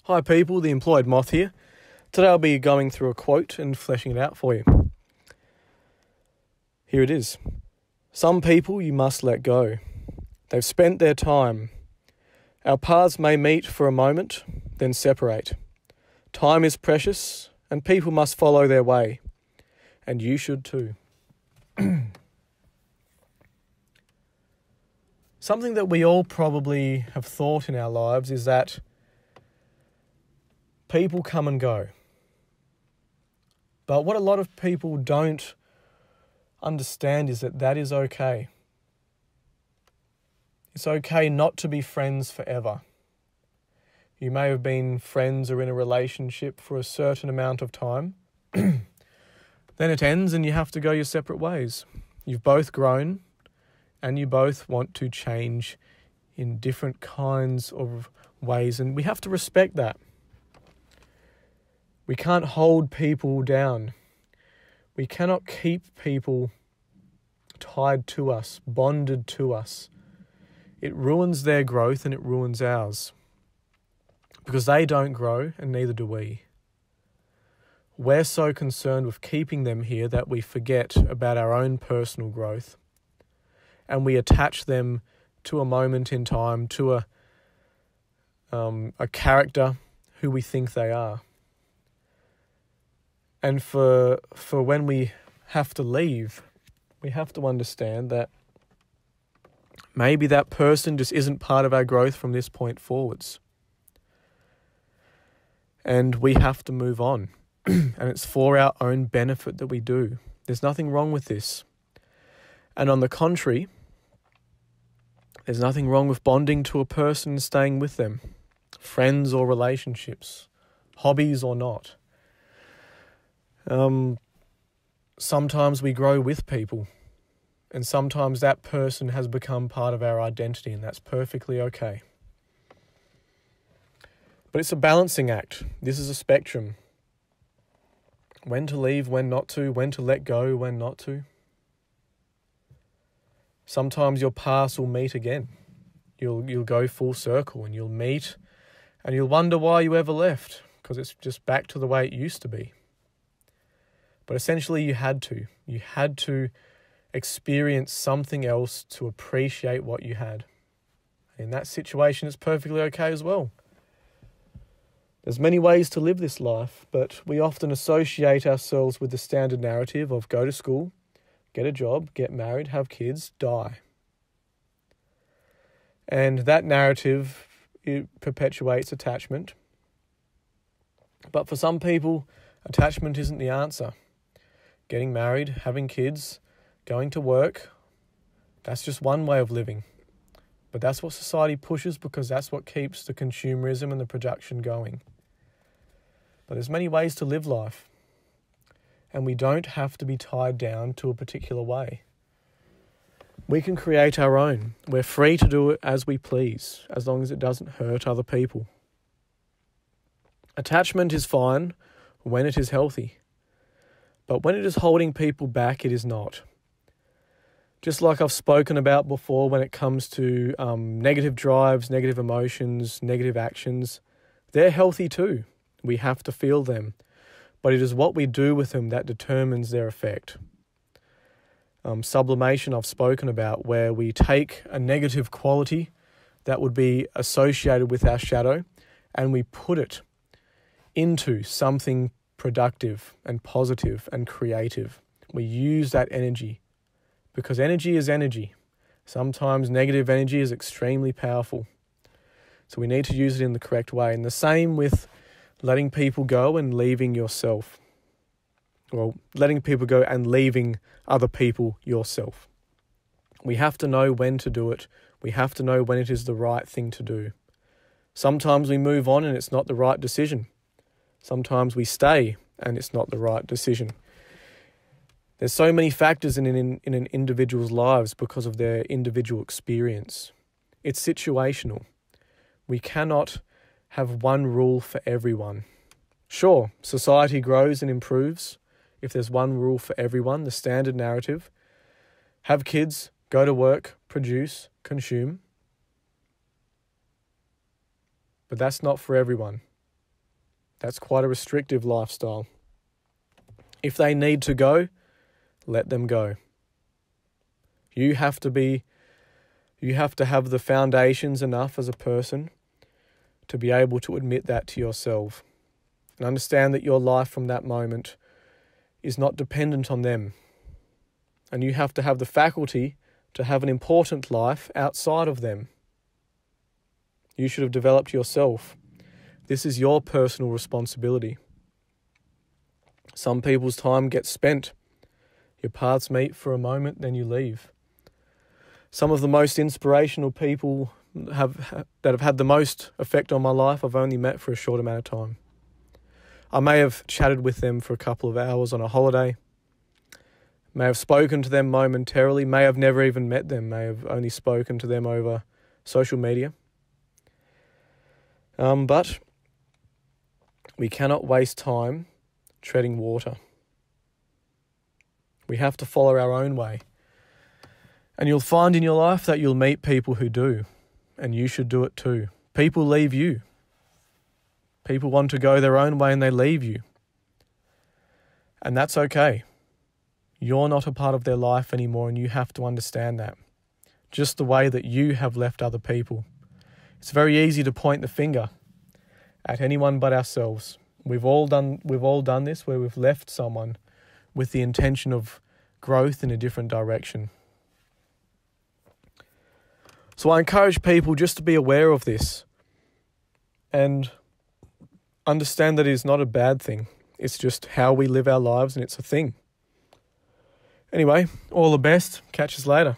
Hi people, TheEmployedMoth here. Today I'll be going through a quote and fleshing it out for you. Here it is. Some people you must let go. They've spent their time. Our paths may meet for a moment, then separate. Time is precious, and people must follow their way. And you should too. Something that we all probably have thought in our lives is that people come and go. But what a lot of people don't understand is that that is okay. It's okay not to be friends forever. You may have been friends or in a relationship for a certain amount of time. Then it ends and you have to go your separate ways. You've both grown and you both want to change in different kinds of ways, and we have to respect that. We can't hold people down. We cannot keep people tied to us, bonded to us. It ruins their growth and it ruins ours. Because they don't grow and neither do we. We're so concerned with keeping them here that we forget about our own personal growth. And we attach them to a moment in time, to a character who we think they are. And for when we have to leave, we have to understand that maybe that person just isn't part of our growth from this point forwards. And we have to move on. And it's for our own benefit that we do. There's nothing wrong with this. And on the contrary, there's nothing wrong with bonding to a person and staying with them. Friends or relationships, hobbies or not. Sometimes we grow with people, and sometimes that person has become part of our identity, and that's perfectly okay. But it's a balancing act. This is a spectrum. When to leave, when not to, when to let go, when not to. Sometimes your paths will meet again. You'll go full circle and you'll meet and you'll wonder why you ever left, because it's just back to the way it used to be. But essentially you had to. You had to experience something else to appreciate what you had. In that situation, it's perfectly okay as well. There's many ways to live this life, but we often associate ourselves with the standard narrative of go to school, get a job, get married, have kids, die. And that narrative, it perpetuates attachment. But for some people, attachment isn't the answer. Getting married, having kids, going to work, that's just one way of living. But that's what society pushes because that's what keeps the consumerism and the production going. But there's many ways to live life. And we don't have to be tied down to a particular way. We can create our own. We're free to do it as we please, as long as it doesn't hurt other people. Attachment is fine when it is healthy. But when it is holding people back, it is not. Just like I've spoken about before when it comes to negative drives, negative emotions, negative actions, they're healthy too. We have to feel them. But it is what we do with them that determines their effect. Sublimation I've spoken about, where we take a negative quality that would be associated with our shadow and we put it into something productive and positive and creative. We use that energy because energy is energy. Sometimes negative energy is extremely powerful. So we need to use it in the correct way. And the same with letting people go and leaving yourself. Well, letting people go and leaving other people yourself. We have to know when to do it. We have to know when it is the right thing to do. Sometimes we move on and it's not the right decision. Sometimes we stay and it's not the right decision. There's so many factors in an individual's lives because of their individual experience. It's situational. We cannot have one rule for everyone. Sure, society grows and improves if there's one rule for everyone, the standard narrative. Have kids, go to work, produce, consume. But that's not for everyone. That's quite a restrictive lifestyle. If they need to go, let them go. You have to have the foundations enough as a person to be able to admit that to yourself and understand that your life from that moment is not dependent on them. And you have to have the faculty to have an important life outside of them. You should have developed yourself. This is your personal responsibility. Some people's time gets spent. Your paths meet for a moment, then you leave. Some of the most inspirational people that have had the most effect on my life, I've only met for a short amount of time. I may have chatted with them for a couple of hours on a holiday, may have spoken to them momentarily, may have never even met them, may have only spoken to them over social media. But we cannot waste time treading water. We have to follow our own way. And you'll find in your life that you'll meet people who do, and you should do it too. People leave you. People want to go their own way and they leave you. And that's okay. You're not a part of their life anymore, and you have to understand that. Just the way that you have left other people. It's very easy to point the finger at anyone but ourselves. We've all done this, where we've left someone with the intention of growth in a different direction. So I encourage people just to be aware of this and understand that it is not a bad thing. It's just how we live our lives, and it's a thing. Anyway, all the best. Catch us later.